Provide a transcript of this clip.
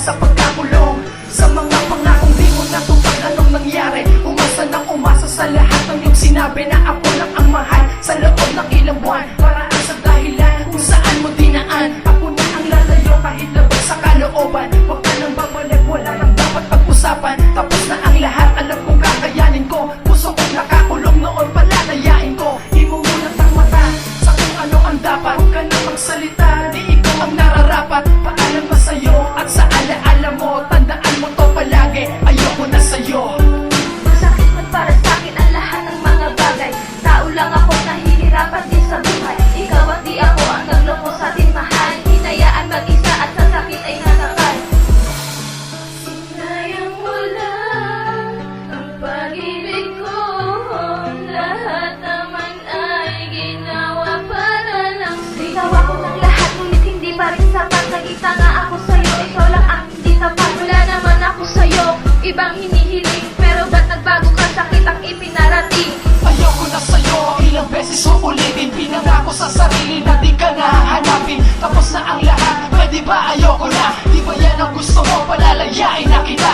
Sa pagkakulong, sa mga pangakong di mo natupad, anong nangyari? Umasa ng umasa sa lahat ng iyong sinabi na ako lang ang mahal sa loob ng ilang buwan. Paraan sa dahilan kung saan mo dinaan, ako na ang lalayo kahit labag sa kalooban. Huwag ka nang babalik, wala nang dapat pag-usapan. Tapos na ang lahat, alam kong kakayanin ko. Puso kong nakakulong noon, palalayain ko. Di mo mulat ang mata sa kung ano ang dapat. Huwag ka nang magsalita, di ikaw ang nararapat. Paalam ba sa'yo at sa alaala mo, tandaan mo to palagi, ayoko na sa'yo. Masakit man para sa'kin ang lahat ng mga bagay. Tao lang ako, nahihirapan din sa buhay. Ikaw at di ako ang nagloko sa atin mahal. Hinayaan mag-isa at sa sakit ay nasakal. Sinayang mo lang ang pag-ibig ko. Lahat naman ay ginawa para lang sa'yo. Ginawa ko ng lahat, ngunit hindi pa rin sapat. Nag-isa nga ako sa'yo, ikaw lang ang hindi tapat. Wala naman ako sa'yo, ibang hinihiling. Pero ba't nagbago ka, sakit ang ipinarating? Ayoko na sa'yo, ilang beses uulitin. Pinangako sa sarili na di ka na hanapin. Tapos na ang lahat, pwede ba ayoko na? Di ba yan ang gusto mo, palalayain na kita?